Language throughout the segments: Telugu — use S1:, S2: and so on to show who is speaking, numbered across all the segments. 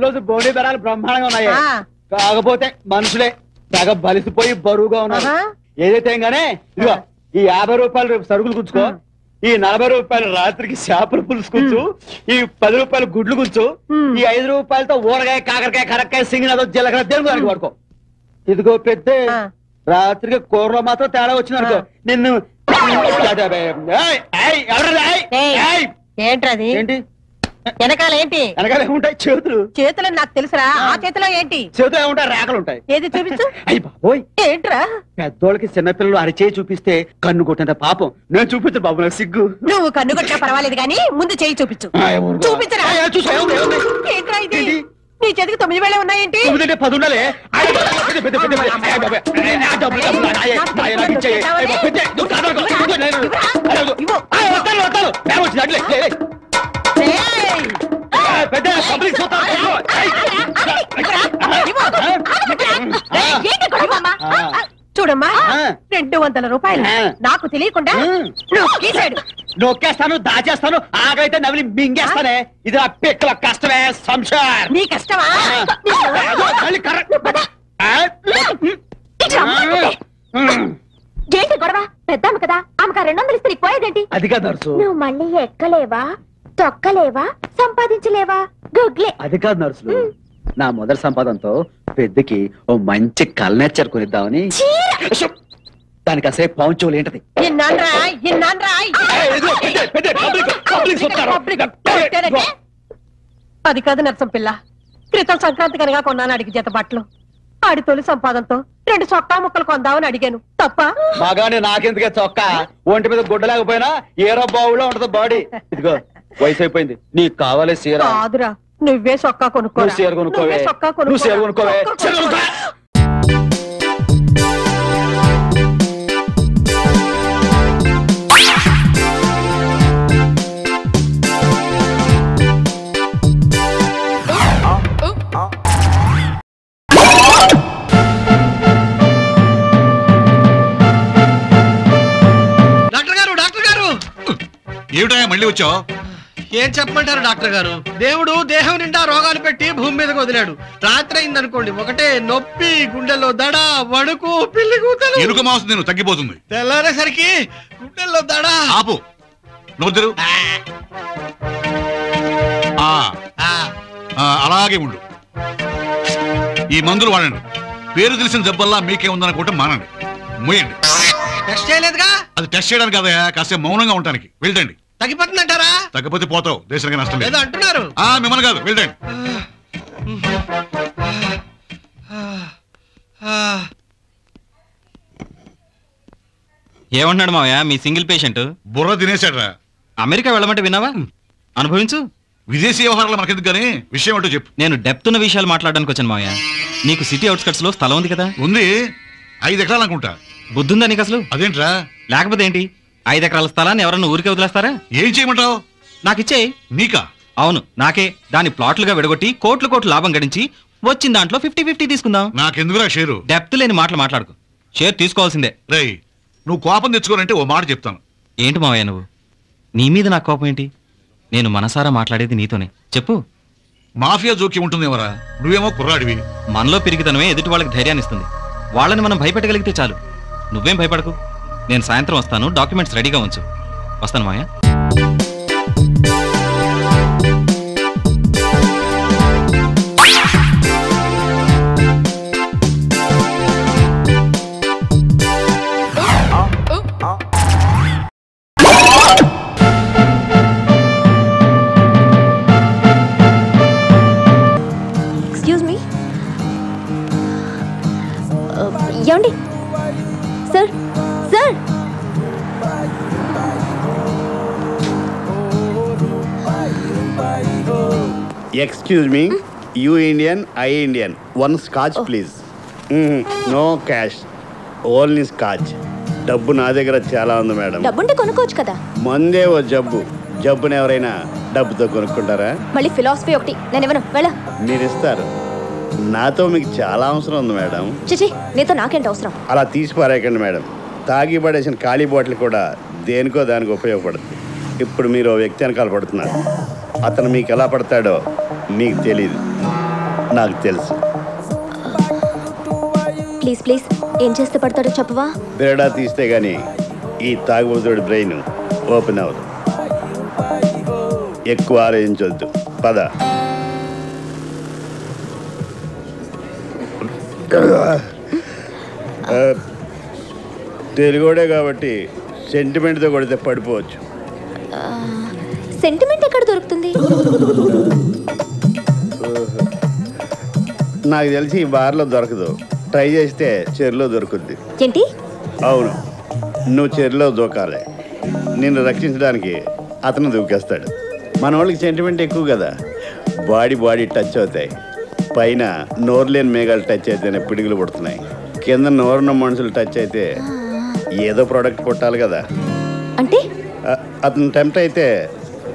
S1: రోజు బోడి బెరాలు బ్రహ్మాండంగా ఉన్నాయి. కాకపోతే మనుషులే తెగ బలిసిపోయి బరువుగా ఉన్నారు. ఏదైతే గానే ఇదిగో ఈ 50 రూపాయలు రేపు సరుకులు గుంచుకో, ఈ 40 రూపాయలు రాత్రికి చేపలు పులుసు కూర్చు, ఈ 10 రూపాయలు గుడ్లు కూర్చు, ఈ 5 రూపాయలతో ఊరగాయ కాకరకాయ కరక్కాయ సింగినదో జీలకర్ర దేని దానికి వాడుకో. ఇదిగో పెద్ద రాత్రికి కూరలో మాత్రం తేడా వచ్చిందనుకో నిన్ను.
S2: ఏంటది?
S1: ఏంటి
S2: వెనకాల ఏంటి?
S1: వెనకాల ఏముంటాయి? చేతులు.
S2: చేతులు నాకు తెలుసురా. ఆ చేతిలో ఏంటి?
S1: చేతులు ఏముంటాయి? రేఖలు ఉంటాయి.
S2: ఏది చూపించు.
S1: అయ్యి బాబోయ్,
S2: ఏంట్రా?
S1: పెద్దోళ్ళకి చిన్నపిల్లలు అరిచేయి చూపిస్తే కన్ను కొట్టినంత పాపం. నేను చూపించు బాబు, నాకు సిగ్గు.
S2: నువ్వు కన్ను కొట్టినా పర్వాలేదు కానీ ముందు చేయి చూపించు. చూపించరా. ఏంట్రా ఇది? నీ చేతికి 9 వేలే ఉన్నాయేంటి?
S1: 10 ఉండాలి.
S2: చూడమ్మా, 200 రూపాయలు నాకు తెలియకుండా
S1: నొక్కేస్తాను, దాచేస్తాను, ఆగైతే నవిలి మింగేస్తానే. ఇది ఆ పిక్కల కష్టమే. సంసార్
S2: నీ కష్టమా?
S3: ఏంటి గొడవ? పెద్దాము కదా, ఆమెకు 200 ఇస్తే పోయేదేంటి?
S1: అది కాదు నర్సు.
S3: నువ్వు మళ్ళీ ఎక్కలేవా, తొక్కలేవా, సంపాదించలేవా? గుగ్లే.
S1: అది కాదు నర్సులు, నా మొదటి సంపాదనతో పెద్దకి ఓ మంచి కల్నేచర్ కొనిద్దామని. దానికి అసలే పౌంచోలు ఏంటది?
S2: అది కాదు నరసం పిల్ల, క్రితం సంక్రాంతి కనుక కొన్నాను అడిగి జత బట్టలు. ఆడి తొలి సంపాదనతో 2 చొక్కా ముక్కలు కొందామని అడిగాను. తప్ప
S1: బాగానే నాకెందుకే చొక్కా? ఒంటి మీద గుడ్డ లేకపోయినా ఏరో బావులో ఉంటది బాడీ. ఇదిగో వయసు అయిపోయింది, నీకు కావాలి సీర.
S2: కాదురా, నువ్వే చొక్కా కొనుక్కో.
S1: సీర కొనుక్కోవే. నువ్వు సీర కొనుక్కోవే.
S4: ఏమిటా మళ్ళీ వచ్చావు?
S5: ఏం చెప్పమంటారు డాక్టర్ గారు? దేవుడు దేహం నిండా రోగాలు పెట్టి భూమి మీదకి వదిలాడు. రాత్రి అయిందనుకోండి, ఒకటే నొప్పి, గుండెల్లో దడ, వణుకు, పిల్లి కూతలు.
S4: ఎలుక మాంసం నేను తగ్గిపోతుంది.
S5: తెల్లారేసరికి గుండెల్లో దడ.
S4: ఆపు, నోద్దరు. అలాగే ఉండు. ఈ మందులు వాడండి. పేరు తెలిసిన జబ్బల్లా మీకే ఉందనుకుంటే మానండి, మూయండి.
S5: టెస్ట్ చేయలేదుగా?
S4: అది టెస్ట్ చేయడానికి కదా, కాసేపు మౌనంగా ఉండడానికి. వెళ్ళండి.
S5: తగ్గిపోతుందంటారా?
S4: తగ్గిపోతే పోతావు, దేశానికి నష్టం లేదు.
S5: అంటున్నారు.
S4: మిమ్మల్ని కాదు, వెళ్ళండి.
S6: ఏమంటున్నాడు మావయ్య మీ సింగిల్ పేషెంట్?
S4: బుర్ర తినేశాడ్రా.
S6: అమెరికా వెళ్ళమంటే విన్నావా? అనుభవించు.
S4: విదేశీ వ్యవహారాలు మనకెందుకు కానీ విషయం అంటూ చెప్పు.
S6: నేను డెప్త్ ఉన్న విషయాలు మాట్లాడడానికి వచ్చాను మావయ్య. నీకు సిటీ అవుట్స్కట్స్ లో స్థలం ఉంది కదా?
S4: ఉంది, 5 ఎకరాలు అనుకుంటా.
S6: బుద్ధుందా నీకు అసలు?
S4: అదేంట్రా?
S6: లేకపోతే ఏంటి, 5 ఎకరాల స్థలాన్ని ఎవరన్నా ఊరికే వదిలేస్తారా?
S4: ఏం చేయమంటావు?
S6: నాకు ఇచ్చేయి.
S4: నీకా?
S6: అవును నాకే. దాన్ని ప్లాట్లుగా విడగొట్టి కోట్లు లాభం గడించి వచ్చిన దాంట్లో 50-50 తీసుకుందాం.
S4: నాకెందుకురా షేరు?
S6: డెప్త్ లేని మాటలు మాట్లాడుకు. షేర్ తీసుకోవాల్సిందే.
S4: రై, నువ్వు కోపం తెచ్చుకోనంటే ఓ మాట చెప్తాను.
S6: ఏంటి మావయ్య నువ్వు? నీ మీద నాకు కోపం ఏంటి? నేను మనసారా మాట్లాడేది నీతోనే. చెప్పు.
S4: మాఫియా జోక్యం ఉంటుందేమరా? నువ్వేమో కుర్రాడివి.
S6: మనలో పెరిగితనమే ఎదుటి వాళ్ళకి ధైర్యాన్ని ఇస్తుంది. వాళ్ళని మనం భయపెట్టగలిగితే చాలు. నువ్వేం భయపడకు. నేను సాయంత్రం వస్తాను, డాక్యుమెంట్స్ రెడీగా ఉంచు. వస్తాను మావయ్య.
S3: ఏమండి sir? Sir
S7: excuse me, you Indian, I Indian. 1 scotch please. No cash, only scotch. డబ్బు నా దగ్గర చాలా ఉంది మేడం.
S3: డబ్బుంటే కొనుక్కోవచ్చు కదా.
S7: మందే ఓ జబ్బు. జబ్బుని ఎవరైనా డబ్బుతో కొనుక్కుంటారా?
S3: మళ్ళీ ఫిలాసఫీ ఒకటి. నేను ఇవ్వను, వెళ్ళ.
S7: మీరు ఇస్తారు. నాతో మీకు చాలా అవసరం ఉంది మేడం.
S3: చిచి, నీతో నాకేంటి అవసరం?
S7: అలా తీసి పారేయకండి మేడం. తాగి పడేసిన ఖాళీ బాటిల్ కూడా దేనికో దానికి ఉపయోగపడుతుంది. ఇప్పుడు మీరు వ్యక్తి వెనకాల పడుతున్నారు. అతను మీకు ఎలా పడతాడో మీకు తెలీదు, నాకు తెలుసు.
S3: ప్లీజ్ ప్లీజ్ ఏం చేస్తే పడతాడో చెప్పవా?
S7: బెరడా తీస్తే గానీ ఈ తాగుబోతుడి బ్రెయిన్ ఓపెన్ అవ్వదు. ఎక్కువ ఆలోచించొద్దు, పద. తెలుగుడే కాబట్టి సెంటిమెంట్తో కొడితే పడిపోవచ్చు.
S3: సెంటిమెంట్ ఎక్కడ దొరుకుతుంది?
S7: నాకు తెలిసి ఈ బార్లో దొరకదు, ట్రై చేస్తే చెరులో దొరుకుద్ది.
S3: ఏంటి?
S7: అవును, నువ్వు చెరులో దూకాలి. నిన్ను రక్షించడానికి అతను దూకేస్తాడు. మన వాళ్ళకి సెంటిమెంట్ ఎక్కువ కదా, బాడీ టచ్ అవుతాయి. పైన నోరు లేని మేఘాలు టచ్ అయితేనే పిడుగులు పుడుతున్నాయి. కింద నోరున్న మనుషులు టచ్ అయితే ఏదో ప్రోడక్ట్ పుట్టాలి కదా.
S3: అంటే
S7: అతను టెంప్ట్ అయితే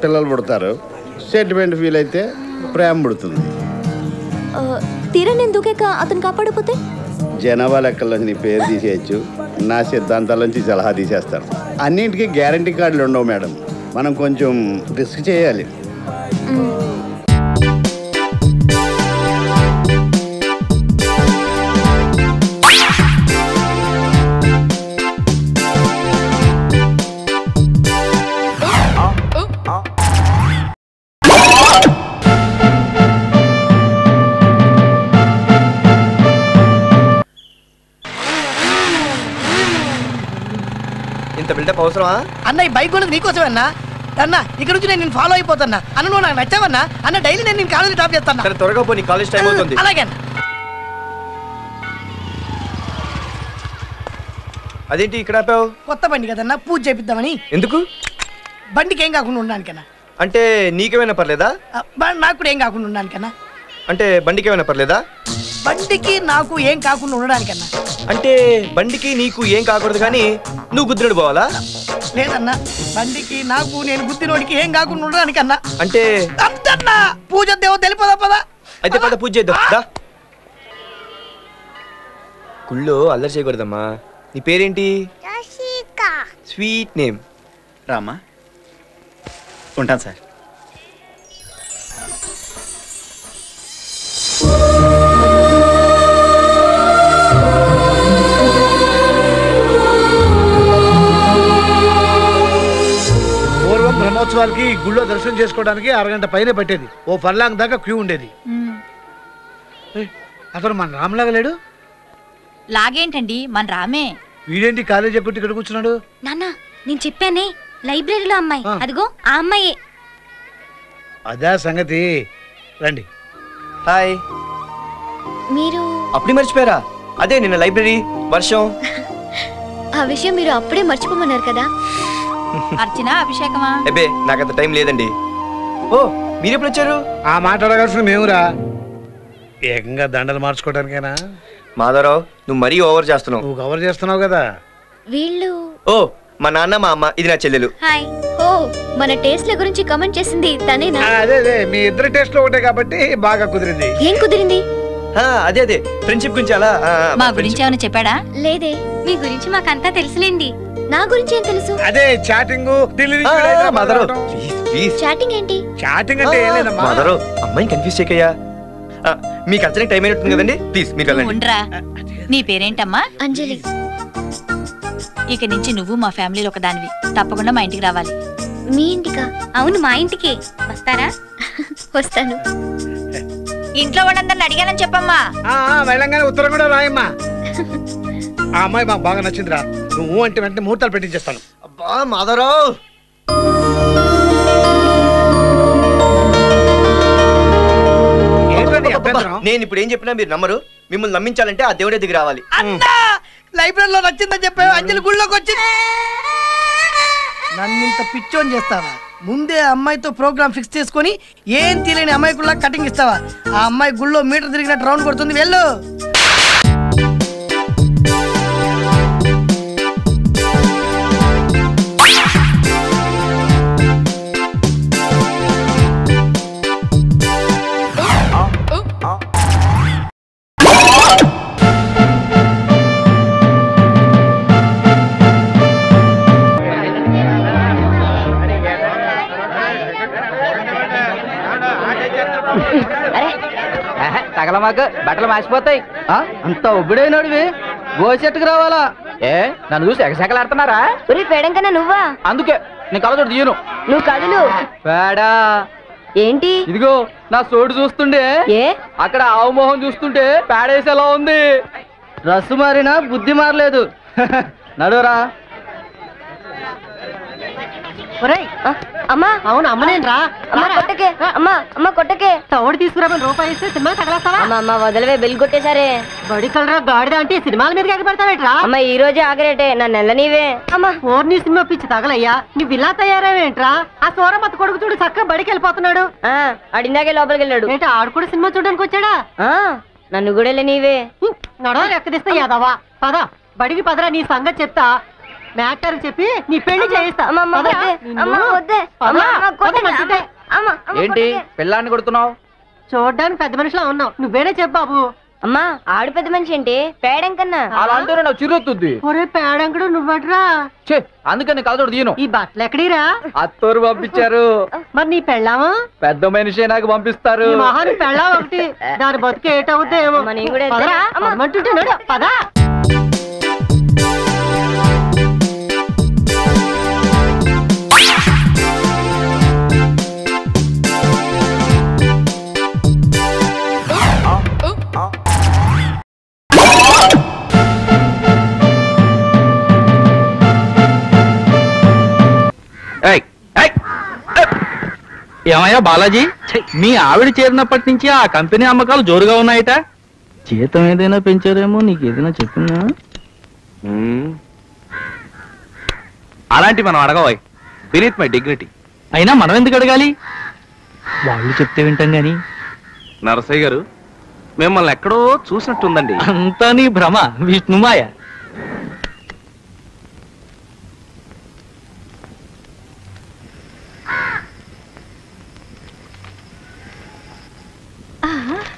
S7: పిల్లలు పుడతారు, సెంటిమెంట్ ఫీల్ అయితే ప్రేమ పుడుతుంది.
S3: తీరా నేను దూకాక అతను కాపాడకపోతే?
S7: జనాభా లెక్కల్లోంచి నీ పేరు తీసేయచ్చు, నా సిద్ధాంతాల్లోంచి సలహా తీసేస్తాను. అన్నింటికీ గ్యారంటీ కార్డులు ఉండవు మేడం, మనం కొంచెం రిస్క్ చేయాలి.
S8: ఇంత బిల్డప్ అవసరమా
S9: అన్న? ఈ బైక్ కొన్నది నీకోసమే అన్న. అన్న ఇక్కడ నుంచి నేను ఫాలో అయిపోతున్నా అన్న. నువ్వు నాకు నచ్చావన్నా అన్న. డైలీ నేను కాలేజీ డ్రాప్ చేస్తాను.
S8: సరే త్వరగా పో, నీ కాలేజ్ టైం అవుతుంది.
S9: అలాగే అన్న.
S8: అదేంటి ఇక్కడ ఆపావు?
S9: కొత్త బండి కదన్నా, పూజ చేపిద్దామని.
S8: ఎందుకు?
S9: బండికి ఏం కాకుండా ఉండడానికన్నా.
S8: అంటే నీకేమైనా పర్లేదా?
S9: నాకు కూడా ఏం కాకుండా ఉండడానికన్నా.
S8: అంటే బండికి ఏమైనా పర్లేదా?
S9: బండికి నాకు ఏం కాకుండా ఉండడానికన్నా.
S8: అంటే బండికి నీకు ఏం కాకూడదు కానీ నువ్వు గుద్దినోడు పోవాలా?
S9: లేదన్నా, బండికి నాకు నేను గుద్దినోడికి ఏం కాకుండా ఉండడానికన్నా.
S8: అంటే
S9: అంతన్నా పూజ దేవో తెలిపదా పదా.
S8: అయితే పద పూజ చేద్దాం దా. గుళ్ళో అల్లరి చేయకూడదమ్మా. నీ పేరేంటి? Sweet name.
S1: రామ్మా, ఉంటాను సార్.
S5: పూర్వం బ్రహ్మోత్సవాలకి గుళ్ళో దర్శనం చేసుకోవడానికి అరగంట పైన పట్టేది. ఓ ఫర్లాంగ్ దాకా క్యూ ఉండేది. అతను మన రామ్లాగా లేడు.
S10: లాగేంటండి, మన రామే.
S5: వీడేంటి కాలేజ్ ఎక్కడి ఇక్కడ కూర్చున్నాడు?
S10: నాన్న నేను చెప్పానే, లైబ్రరీలో అమ్మాయి, అదిగో ఆ అమ్మాయే.
S5: అదా సంగతి. రండి.
S8: హాయ్.
S3: మీరు
S8: అప్పుడే మర్చిపోయారా? అదే నిన్న లైబ్రరీ వర్షం.
S3: ఆ విషయం మీరు అప్పుడే మర్చిపోమన్నారు కదా.
S10: అర్చన అభిషేకమా?
S8: అబ్బే నాకంత టైం లేదండి. ఓ మీరెప్పుడు వచ్చారు?
S5: ఆ మాట్లాడగాల్సిన మేమురా. ఏకంగా దండలు మార్చుకోవడానికేనా?
S8: మాధవరావు నువ్వు మరీ ఓవర్ చేస్తున్నావు.
S5: నువ్వు కవర్ చేస్తున్నావు కదా.
S3: వీళ్ళు
S8: ఓ మా నాన్న మా అమ్మ, ఇది నా చెల్లెలు.
S3: హాయ్. ఓ మన టేస్ట్ల గురించి కమెంట్ చేసింది తనేనా?
S5: అదే మీ ఇద్దరు టేస్ట్ లో ఒకటే కాబట్టి బాగా కుదిరింది.
S3: ఏం కుదిరింది?
S8: అదే ఫ్రెండ్షిప్ గురించి. అలా
S10: మా గురించి ఏమైనా చెప్పాడా?
S3: లేదే. మీ గురించి మాకంతా తెలుసులేండి. నా గురించి ఏం తెలుసు?
S5: అదే చాటింగ్.
S3: చాటింగ్ ఏంటి?
S5: చాటింగ్ అంటే ఏం లేదమ్మా.
S8: మాధవరావు అమ్మాయిని కన్ఫ్యూజ్ చేయకయ్యా. మీకు అర్చనకి టైం అయినట్టుంది కదండి, ప్లీజ్ మీరు వెళ్ళండి.
S10: ఉండరా. నీ పేరేంటమ్మా?
S3: అంజలి.
S10: ఇక నుంచి నువ్వు మా ఫ్యామిలీలో ఒక దానివి. తప్పకుండా మా ఇంటికి రావాలి.
S3: మీ ఇంటికా?
S10: అవును, మా ఇంటికి వస్తారా?
S3: వస్తాను.
S10: ఇంట్లో వాళ్ళందరిని అడిగానని చెప్పమ్మా.
S5: వెళ్ళంగానే ఉత్తరం కూడా రాయమ్మా. ఆ అమ్మాయి మాకు బాగా నచ్చిందిరా. నువ్వు అంటే వెంటనే ముహూర్తాలు పెట్టించేస్తాను.
S8: అబ్బా మాధవరావు. నేను ఇప్పుడు ఏం చెప్పినా మీరు నమ్మరు. మిమ్మల్ని నమ్మించాలంటే ఆ దేవుడే దిగి రావాలి.
S9: లైబ్రరీలో నచ్చిందని చెప్పావు, అంజలి గుళ్ళోకి వచ్చి నన్ను ఇంత పిచ్చోని చేస్తావా? ముందే అమ్మాయితో ప్రోగ్రామ్ ఫిక్స్ చేసుకొని ఏం తెలియని అమ్మాయికుల్లా కటింగ్ ఇస్తావా? ఆ అమ్మాయి గుళ్ళో మీటర్ తిరిగినట్టు రౌండ్ కొడుతుంది. వెళ్ళు.
S11: మాకు బట్టలు మార్చిపోతాయి. అంత ఒబ్బిడైనడివి గోచెట్టుకు రావాలా? ఏ నన్ను చూసి ఎగసెకలాడుతున్నారా?
S12: పేడం కన్నా నువ్వా?
S11: అందుకే నీ కళ్ళతోటి తీయను.
S12: నువ్వు కదులు.
S11: పేడా
S12: ఏంటి?
S11: ఇదిగో నా సోడు చూస్తుండే అక్కడ ఆవు మొహం చూస్తుంటే పేడేసేలా ఉంది. డ్రస్సు మారినా బుద్ధి మారలేదు. నడురా.
S12: అమ్మా
S2: అవును అమ్మనేనరా.
S12: కొట్టకే అమ్మా కొట్టకే.
S2: తోడు తీసుకురామని రూపాయి ఇస్తే సినిమా తగలేస్తావా?
S12: అమ్మా వదలవే, బిల్ కొట్టేశారే.
S2: బడి కలరా గాడిద అంటే సినిమాల మీద ఎగబడతావేట్రా?
S12: అమ్మా ఈ రోజే ఆగరేటే, నన్ను నెల నీవే. అమ్మా
S2: ఓర్ని సినిమా పిచ్చి తగలయ్యా. నువ్వు ఇలా తయారేవేంట్రా? ఆ సూరమత్త కొడుకు చూడు చక్కగా బడికి వెళ్ళిపోతున్నాడు.
S12: అడిందాకే లోపలికి వెళ్ళాడు.
S2: ఏంటి ఆడు కూడా సినిమా చూడడానికి వచ్చాడా?
S12: నన్ను కూడా వెళ్ళి నీవే.
S2: నడవ ఎక్కదిస్తా యాదవా. పదా బడికి పదరా, నీ సంగతి చెప్తా. మ్యాటర్ చెప్పి నీ పెళ్లి చేయిస్తా.
S11: ఏంటి పిల్లాన్ని కొడుతున్నావు?
S2: చూడ్డానికి పెద్ద మనిషిలా ఉన్నావు. నువ్వేనే చెప్పు బాబు.
S12: అమ్మా ఆడు పెద్ద మనిషి ఏంటి? పేడం కన్నా
S11: అలా అంటే నాకు చిరుతుంది.
S2: ఒరే పేడంకుడు నువ్వట్రా.
S11: అందుకని కలతోడు తీయను.
S2: ఈ బట్టలు ఎక్కడీరా?
S11: అత్తూరు పంపించారు.
S2: మరి నీ పెళ్ళామా?
S11: పెద్ద మనిషి నాకు పంపిస్తారు.
S2: మహాని పెళ్ళాం ఒకటి, దాని బతుకు ఏటవుద్దేమో. పదమంటుంటే నడు పదా.
S13: ఏమయ్యా బాలాజీ, మీ ఆవిడ చేరినప్పటి నుంచి ఆ కంపెనీ అమ్మకాలు జోరుగా ఉన్నాయట. జీతం ఏదైనా పెంచారేమో, నీకు ఏదైనా చెప్పిందా?
S8: అలాంటి మనం అడగవాయి. బీనీత్ మై డిగ్నిటీ.
S13: అయినా మనం ఎందుకు అడగాలి? వాళ్ళు చెప్తే వింటాం గాని.
S8: నరసయ్య గారు, మిమ్మల్ని ఎక్కడో చూసినట్టుందండి.
S13: అంతా నీ భ్రమ, విష్ణుమాయ.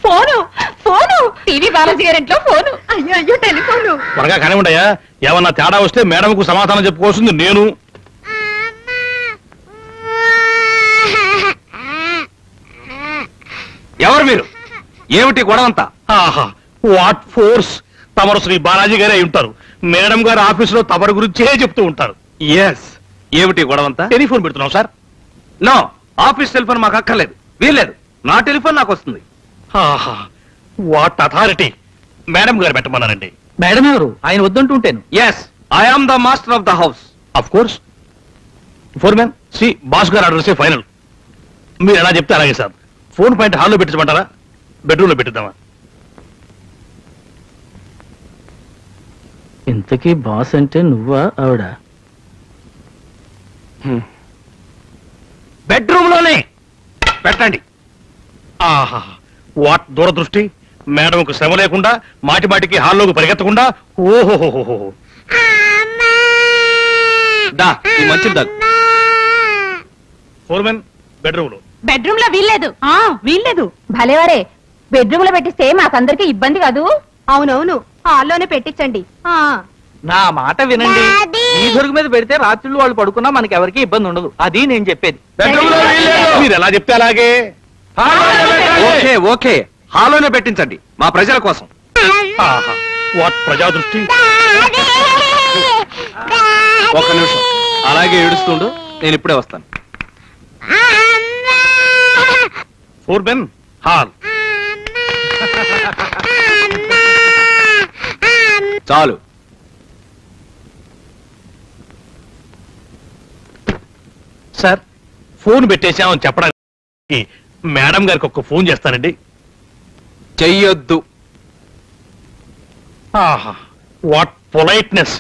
S2: ఫోను ఫోను టీవీ బాలాజీ గారింట్లో ఫోను. అయ్యో అయ్యో టెలిఫోను.
S14: త్వరగా కానివ్వండియా. ఏమన్నా తేడా వస్తే మేడంకు సమాధానం చెప్పుకోవాల్సింది నేను.
S8: ఎవరు మీరు? ఏమిటి గొడవంతా?
S14: What force! తమరు శ్రీ బాలాజీ గారే ఉంటారు. మేడం గారు ఆఫీసులో తమరు గురించే చెప్తూ ఉంటారు.
S8: ఎస్. ఏమిటి గొడవంతా?
S14: టెలిఫోన్ పెడుతున్నాం సార్.
S8: నో, ఆఫీస్ టెలిఫోన్ మాకు అక్కర్లేదు. వీల్లేదు. నా టెలిఫోన్ నాకు వస్తుంది.
S14: What authority! మేడం గారు పెట్టమన్నారండి.
S13: మేడం ఎవరు? ఆయన వద్దంటుంటేను.
S8: Yes, I am the master of the house.
S14: Of course. Foreman, సి బాస్ గారు ఆర్డర్ ఫైనల్. మీరు ఎలా చెప్తే అలాగే సార్. ఫోన్ పాయింట్ హాల్లో పెట్టమంటారా, బెడ్రూమ్ లో పెట్టిద్దామా?
S13: ఇంతకీ బాస్ అంటే నువ్వా ఆవిడ?
S8: బెడ్రూమ్ లోనే పెట్టండి.
S14: ఆహా, వాట్ దూరదృష్టి! మేడంకు శ్రమ లేకుండా మాటి మాటికి హాల్లోకి పరిగెత్తకుండా. ఓహోహోహో.
S8: దా ఈ మంచి దాగు.
S14: ఫోర్మెన్, బెడ్రూమ్ లో.
S2: బెడ్రూమ్ లో వీల్లేదు. వీల్లేదు.
S15: భలేవారే, బెడ్రూమ్ లో పెట్టిస్తే మాకందరికి ఇబ్బంది కాదు.
S2: అవునవును, హాల్లోనే పెట్టించండి.
S13: నా మాట వినండి. ఈ దొరుకు మీద పెడితే రాత్రులు వాళ్ళు పడుకున్నా మనకి ఎవరికి ఇబ్బంది ఉండదు. అది నేను చెప్పేది.
S14: మీరు ఎలా చెప్తే అలాగే.
S8: ఓకే ఓకే, హాల్లోనే పెట్టించండి, మా ప్రజల కోసం.
S14: వాట్ ప్రజాదృష్టి!
S8: ఒక్క నిమిషం అలాగే ఏడుస్తుండు, నేను ఇప్పుడే వస్తాను.
S14: Foremen, hall.
S8: చాలు.
S14: సార్, ఫోన్ పెట్టేశామని చెప్పడానికి మేడం గారికి ఒక్క ఫోన్ చేస్తానండి.
S8: చెయ్యొద్దు.
S14: ఆహా, వాట్ పొలైట్నెస్!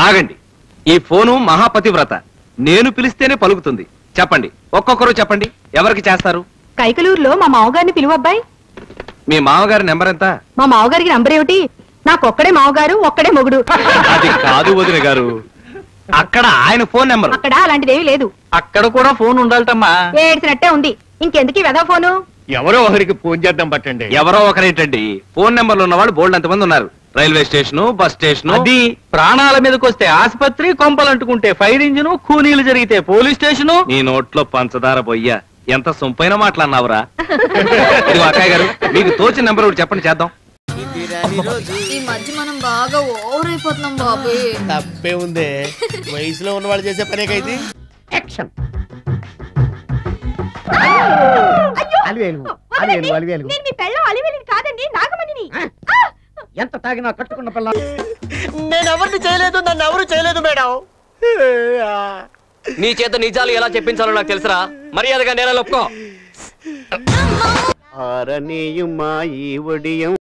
S8: ఆగండి. ఈ ఫోను మహాపతివ్రత. నేను పిలిస్తేనే పలుకుతుంది. చెప్పండి, ఒక్కొక్కరు చెప్పండి, ఎవరికి చేస్తారు?
S2: కైకలూరులో మా మామగారిని పిలువబ్బాయి.
S8: మీ మామగారి నెంబర్ ఎంత?
S2: మా మామగారికి నంబర్ ఏమిటి? నాకొక్కడే మామగారు, ఒక్కడే మొగుడు.
S8: అది కాదు వదిన గారు, అక్కడ ఆయన ఫోన్ నెంబర్.
S2: అక్కడ అలాంటిదేమీ లేదు.
S13: అక్కడ కూడా ఫోన్ ఉండాలటమ్మా.
S2: ఏడ్చినట్టే ఉంది. ఇంకెందుకు వెదా ఫోను?
S14: ఎవరో ఒకరికి ఫోన్ చేద్దాం పట్టండి.
S8: ఎవరో ఒకరేంటండి, ఫోన్ నెంబర్లు ఉన్న వాళ్ళు బోల్డ్ అంతమంది ఉన్నారు. రైల్వే స్టేషను బస్ స్టేషను
S13: అది ప్రాణాల మీదకి వస్తే ఆసుపత్రి, కొంపలు అంటుకుంటే ఫైర్ ఇంజిన్, కూనీలు జరిగితే పోలీస్ స్టేషను.
S8: నీ నోట్లో పంచదార బొయ్య ఎంత సొంపైన మాట్లాడినావురా. ఇదిగో అక్కయ్య గారు, మీకు తోచిన నెంబర్ ఒకటి చెప్పండి, చేద్దాం.
S16: ఈ మధ్య మనం బాగా ఓవర్ అయిపోతున్నాం బాబు.
S5: తప్పే ఉందే, వయసులో ఉన్న వాళ్ళు చేసే పనేకైతే. యాక్షన్.
S2: కాదండి, నాగమణిని.
S5: ఎంత తాగినా కట్టుకున్న పిల్ల. నేను ఎవరిని చేయలేదు, నన్ను ఎవరు చేయలేదు మేడం.
S11: నీ చేత నిజాలు ఎలా చెప్పించాలో నాకు తెలుసురా. మర్యాదగా నేల ఒప్పుకో.
S7: ఆరనీయుమా ఈ ఒడియం